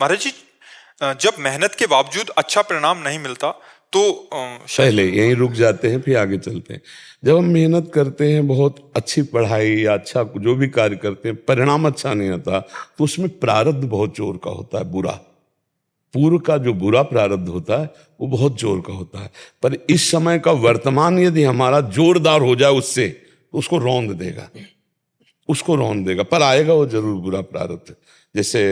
महाराज जी, जब मेहनत के बावजूद अच्छा परिणाम नहीं मिलता तो पहले यहीं रुक जाते हैं, फिर आगे चलते हैं। जब हम मेहनत करते हैं, बहुत अच्छी पढ़ाई या अच्छा जो भी कार्य करते हैं, परिणाम अच्छा नहीं आता, तो उसमें प्रारब्ध बहुत जोर का होता है, बुरा। पूर्व का जो बुरा प्रारब्ध होता है वो बहुत जोर का होता है। पर इस समय का वर्तमान यदि हमारा जोरदार हो जाए उससे, तो उसको रौंद देगा, उसको रौंद देगा। पर आएगा वो जरूर बुरा प्रारब्ध। जैसे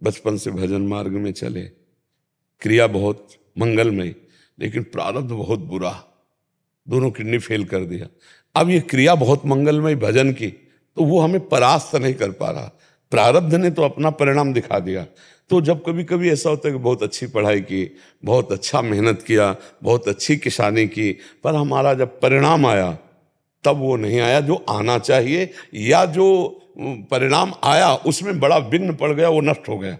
बचपन से भजन मार्ग में चले, क्रिया बहुत मंगलमय, लेकिन प्रारब्ध बहुत बुरा, दोनों किडनी फेल कर दिया। अब ये क्रिया बहुत मंगलमय भजन की, तो वो हमें परास्त नहीं कर पा रहा, प्रारब्ध ने तो अपना परिणाम दिखा दिया। तो जब कभी कभी ऐसा होता है कि बहुत अच्छी पढ़ाई की, बहुत अच्छा मेहनत किया, बहुत अच्छी किसानी की, पर हमारा जब परिणाम आया तब वो नहीं आया जो आना चाहिए, या जो परिणाम आया उसमें बड़ा विघ्न पड़ गया, वो नष्ट हो गया।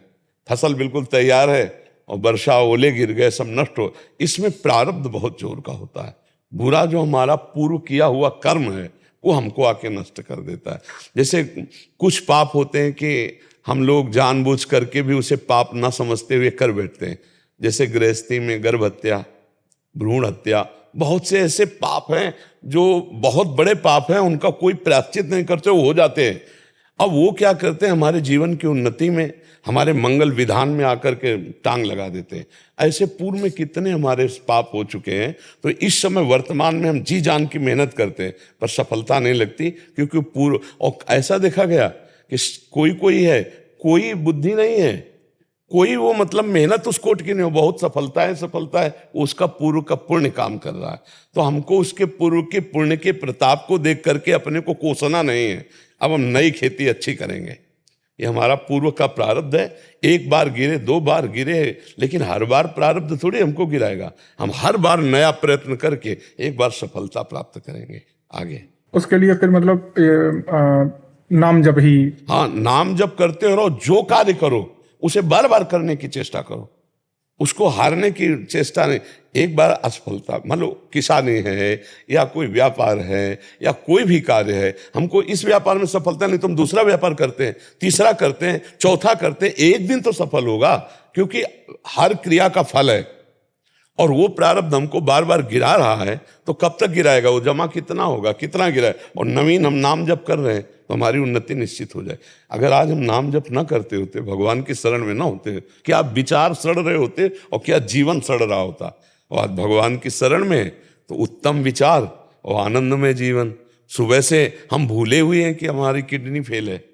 फसल बिल्कुल तैयार है और वर्षा ओले गिर गए, सब नष्ट हो। इसमें प्रारब्ध बहुत जोर का होता है। बुरा जो हमारा पूर्व किया हुआ कर्म है वो हमको आके नष्ट कर देता है। जैसे कुछ पाप होते हैं कि हम लोग जानबूझ करके भी उसे पाप ना समझते हुए कर बैठते हैं। जैसे गृहस्थी में गर्भ हत्या, भ्रूण हत्या, बहुत से ऐसे पाप हैं जो बहुत बड़े पाप हैं, उनका कोई प्रायश्चित नहीं करते, वो हो जाते हैं। अब वो क्या करते हैं, हमारे जीवन की उन्नति में, हमारे मंगल विधान में आकर के टांग लगा देते हैं। ऐसे पूर्व में कितने हमारे पाप हो चुके हैं। तो इस समय वर्तमान में हम जी जान की मेहनत करते हैं पर सफलता नहीं लगती, क्योंकि पूर्व, और ऐसा देखा गया कि कोई कोई है, कोई बुद्धि नहीं है, कोई वो मतलब मेहनत उस कोट की नहीं हो, बहुत सफलता है, उसका पूर्व का पुण्य काम कर रहा है। तो हमको उसके पूर्व के पुण्य के प्रताप को देख करके अपने को कोसना नहीं है। अब हम नई खेती अच्छी करेंगे, ये हमारा पूर्व का प्रारब्ध है। एक बार गिरे, दो बार गिरे, लेकिन हर बार प्रारब्ध थोड़ी हमको गिराएगा। हम हर बार नया प्रयत्न करके एक बार सफलता प्राप्त करेंगे आगे। उसके लिए फिर मतलब नाम जप ही। हाँ, नाम जप करते रहो, जो कार्य करो उसे बार बार करने की चेष्टा करो, उसको हारने की चेष्टा नहीं। एक बार असफलता, मान लो किसानी है या कोई व्यापार है या कोई भी कार्य है, हमको इस व्यापार में सफलता नहीं तो हम दूसरा व्यापार करते हैं, तीसरा करते हैं, चौथा करते हैं, एक दिन तो सफल होगा, क्योंकि हर क्रिया का फल है। और वो प्रारब्ध हमको बार बार गिरा रहा है, तो कब तक गिराएगा, वो जमा कितना होगा, कितना गिराए। और नवीन हम नाम जप कर रहे हैं तो हमारी उन्नति निश्चित हो जाए। अगर आज हम नाम जप ना करते होते, भगवान की शरण में ना होते, क्या विचार सड़ रहे होते और क्या जीवन सड़ रहा होता। और आज भगवान की शरण में तो उत्तम विचार और आनंदमय जीवन। सुबह से हम भूले हुए हैं कि हमारी किडनी फेल है,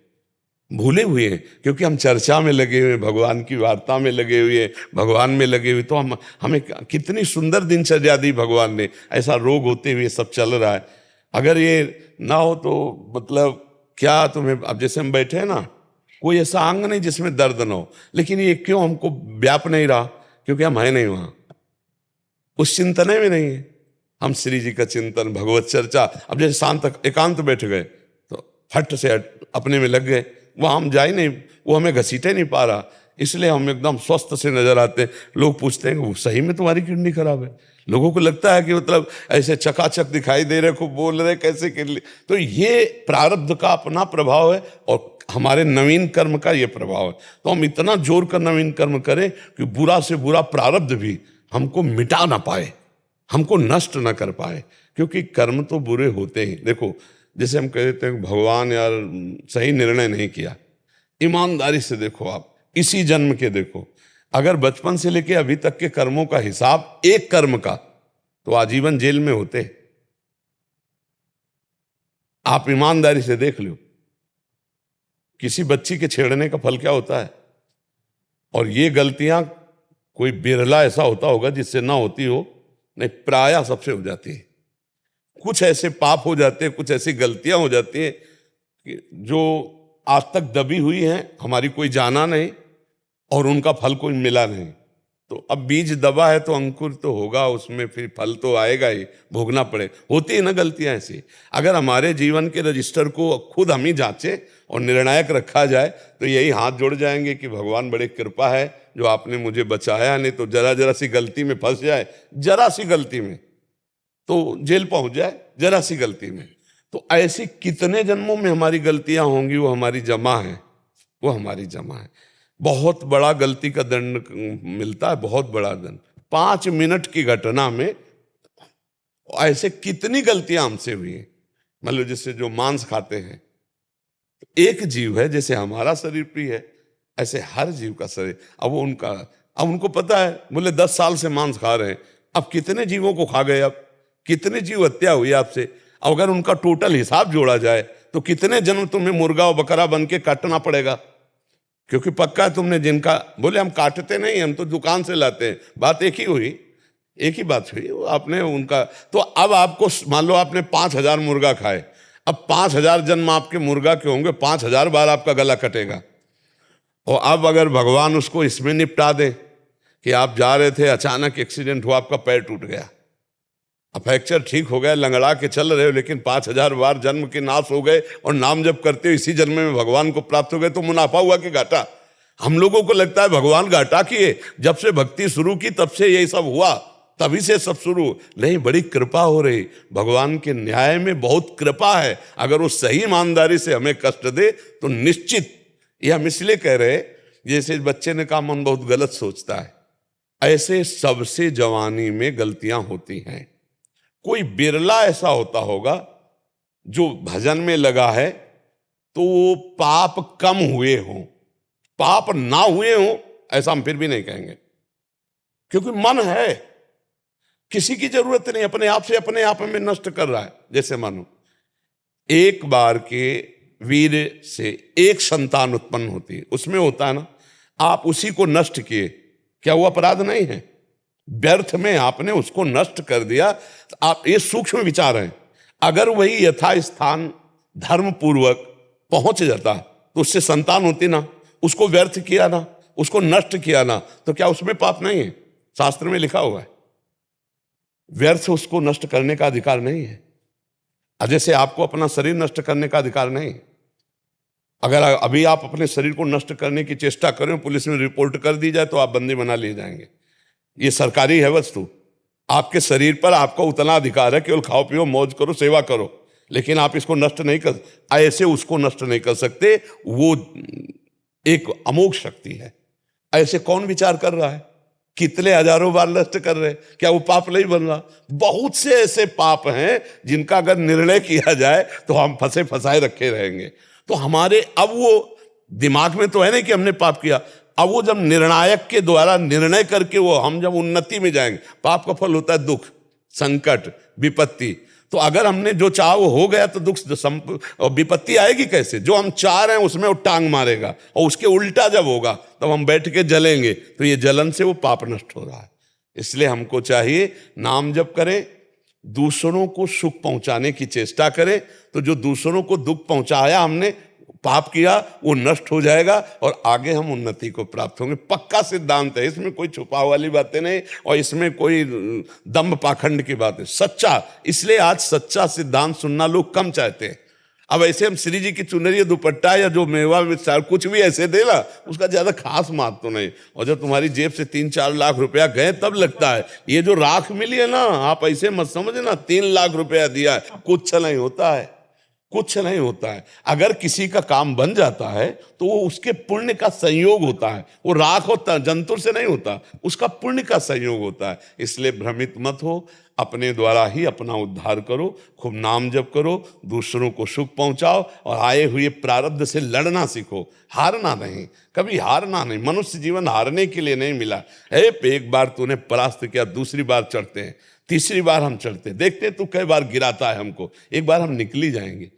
भूले हुए हैं, क्योंकि हम चर्चा में लगे हुए, भगवान की वार्ता में लगे हुए, भगवान में लगे हुए। तो हमें कितनी सुंदर दिनचर्या दी भगवान ने, ऐसा रोग होते हुए सब चल रहा है। अगर ये ना हो तो मतलब क्या तुम्हें, अब जैसे हम बैठे हैं ना, कोई ऐसा अंग नहीं जिसमें दर्द ना हो, लेकिन ये क्यों हमको व्याप नहीं रहा, क्योंकि हम है नहीं वहां, उस चिंतन में नहीं है। हम श्री जी का चिंतन, भगवत चर्चा, अब जैसे शांत एकांत बैठ गए तो फट से अपने में लग गए, वहाँ हम जा ही नहीं, वो हमें घसीटे नहीं पा रहा, इसलिए हम एकदम स्वस्थ से नजर आते हैं। लोग पूछते हैं सही में तुम्हारी किडनी खराब है। लोगों को लगता है कि मतलब ऐसे चकाचक दिखाई दे रहे, खूब बोल रहे, कैसे किडनी। तो ये प्रारब्ध का अपना प्रभाव है और हमारे नवीन कर्म का ये प्रभाव है। तो हम इतना जोर कर नवीन कर्म करें कि बुरा से बुरा प्रारब्ध भी हमको मिटा ना पाए, हमको नष्ट ना कर पाए, क्योंकि कर्म तो बुरे होते ही। देखो, जैसे हम कह देते हैं भगवान यार सही निर्णय नहीं किया, ईमानदारी से देखो, आप इसी जन्म के देखो, अगर बचपन से लेके अभी तक के कर्मों का हिसाब एक कर्म का, तो आजीवन जेल में होते। आप ईमानदारी से देख लो, किसी बच्ची के छेड़ने का फल क्या होता है। और ये गलतियां कोई बिरला ऐसा होता होगा जिससे ना होती हो, नहीं प्रायः सबसे हो जाती है। कुछ ऐसे पाप हो जाते हैं, कुछ ऐसी गलतियां हो जाती हैं कि जो आज तक दबी हुई हैं, हमारी कोई जाना नहीं और उनका फल कोई मिला नहीं। तो अब बीज दबा है तो अंकुर तो होगा उसमें, फिर फल तो आएगा ही, भोगना पड़े। होती है ना गलतियां ऐसी। अगर हमारे जीवन के रजिस्टर को खुद हम ही जांचे और निर्णायक रखा जाए तो यही हाथ जोड़ जाएंगे कि भगवान बड़ी कृपा है जो आपने मुझे बचाया, नहीं तो जरा जरा सी गलती में फंस जाए, जरा सी गलती में तो जेल पहुंच जाए, जरा सी गलती में। तो ऐसी कितने जन्मों में हमारी गलतियां होंगी, वो हमारी जमा है, वो हमारी जमा है। बहुत बड़ा गलती का दंड मिलता है, बहुत बड़ा दंड। 5 मिनट की घटना में ऐसे कितनी गलतियां हमसे हुई हैं। मान लो जैसे जो मांस खाते हैं, एक जीव है, जैसे हमारा शरीर प्रिय है ऐसे हर जीव का शरीर। अब उनको पता है, बोले 10 साल से मांस खा रहे हैं, अब कितने जीवों को खा गए, अब कितने जीव हत्या हुई आपसे। अब अगर उनका टोटल हिसाब जोड़ा जाए तो कितने जन्म तुम्हें मुर्गा और बकरा बन के काटना पड़ेगा, क्योंकि पक्का है तुमने जिनका, बोले हम काटते नहीं, हम तो दुकान से लाते हैं। बात एक ही बात हुई, आपने उनका। तो अब आपको मान लो आपने 5000 मुर्गा खाए, अब 5000 जन्म आपके मुर्गा के होंगे, 5000 बार आपका गला कटेगा। और अब अगर भगवान उसको इसमें निपटा दे कि आप जा रहे थे, अचानक एक्सीडेंट हुआ, आपका पैर टूट गया, अब फ्रैक्चर ठीक हो गया, लंगड़ा के चल रहे हो, लेकिन 5000 बार जन्म के नाश हो गए और नाम जब करते हो इसी जन्म में भगवान को प्राप्त हो गए, तो मुनाफा हुआ कि घाटा। हम लोगों को लगता है भगवान घाटा किए, जब से भक्ति शुरू की तब से यही सब हुआ, तभी से सब शुरू। नहीं, बड़ी कृपा हो रही, भगवान के न्याय में बहुत कृपा है। अगर वो सही ईमानदारी से हमें कष्ट दे तो निश्चित, ये हम इसलिए कह रहे, जैसे बच्चे ने कहा मन बहुत गलत सोचता है, ऐसे सबसे जवानी में गलतियां होती हैं। कोई बिरला ऐसा होता होगा जो भजन में लगा है तो वो पाप कम हुए हों, पाप ना हुए हों ऐसा हम फिर भी नहीं कहेंगे, क्योंकि मन है, किसी की जरूरत नहीं, अपने आप से अपने आप में नष्ट कर रहा है। जैसे मानो एक बार के वीर से एक संतान उत्पन्न होती है, उसमें होता है ना, आप उसी को नष्ट किए, क्या वो अपराध नहीं है? व्यर्थ में आपने उसको नष्ट कर दिया। आप ये सूक्ष्म विचार हैं, अगर वही यथास्थान धर्म पूर्वक पहुंच जाता तो उससे संतान होती ना, उसको व्यर्थ किया ना, उसको नष्ट किया ना, तो क्या उसमें पाप नहीं है? शास्त्र में लिखा हुआ है, व्यर्थ उसको नष्ट करने का अधिकार नहीं है। जैसे आपको अपना शरीर नष्ट करने का अधिकार नहीं है। अगर अभी आप अपने शरीर को नष्ट करने की चेष्टा करें, पुलिस में रिपोर्ट कर दी जाए तो आप बंदी बना लिए जाएंगे। ये सरकारी है वस्तु, आपके शरीर पर आपका उतना अधिकार है, केवल खाओ पियो मौज करो सेवा करो, लेकिन आप इसको नष्ट नहीं कर, ऐसे उसको नष्ट नहीं कर सकते। वो एक अमोघ शक्ति है। ऐसे कौन विचार कर रहा है? कितने हजारों बार नष्ट कर रहे, क्या वो पाप नहीं बन रहा? बहुत से ऐसे पाप हैं जिनका अगर निर्णय किया जाए तो हम फंसे फंसाए रखे रहेंगे। तो हमारे अब वो दिमाग में तो है नहीं कि हमने पाप किया, अब वो जब निर्णायक के द्वारा निर्णय करके वो हम जब उन्नति में जाएंगे, पाप का फल होता है दुख, संकट, विपत्ति। तो अगर हमने जो चाहा वो हो गया तो दुख और विपत्ति आएगी कैसे? जो हम चाह रहे हैं उसमें वो टांग मारेगा, और उसके उल्टा जब होगा तब हम बैठ के जलेंगे, तो ये जलन से वो पाप नष्ट हो रहा है। इसलिए हमको चाहिए नाम जप करें, दूसरों को सुख पहुंचाने की चेष्टा करें, तो जो दूसरों को दुख पहुंचाया हमने, पाप किया, वो नष्ट हो जाएगा और आगे हम उन्नति को प्राप्त होंगे। पक्का सिद्धांत है, इसमें कोई छुपा वाली बातें नहीं और इसमें कोई दम्भ पाखंड की बात है, सच्चा। इसलिए आज सच्चा सिद्धांत सुनना लोग कम चाहते हैं। अब ऐसे हम श्री जी की चुनरी दुपट्टा या जो मेवा विचार कुछ भी ऐसे देना, उसका ज्यादा खास महत्व तो नहीं। और जब तुम्हारी जेब से 3-4 लाख रुपया गए तब लगता है। ये जो राख मिली है ना, आप ऐसे मत समझना 3 लाख रुपया दिया है, कुछ नहीं होता है, कुछ नहीं होता है। अगर किसी का काम बन जाता है तो वो उसके पुण्य का संयोग होता है, वो राख होता है, जंतुर से नहीं होता, उसका पुण्य का संयोग होता है। इसलिए भ्रमित मत हो, अपने द्वारा ही अपना उद्धार करो, खूब नाम जप करो, दूसरों को सुख पहुंचाओ और आए हुए प्रारब्ध से लड़ना सीखो, हारना नहीं, कभी हारना नहीं। मनुष्य जीवन हारने के लिए नहीं मिला है। एक बार तूने परास्त किया, दूसरी बार चढ़ते हैं, तीसरी बार हम चढ़ते, देखते तू कई बार गिराता है हमको, एक बार हम निकली जाएंगे।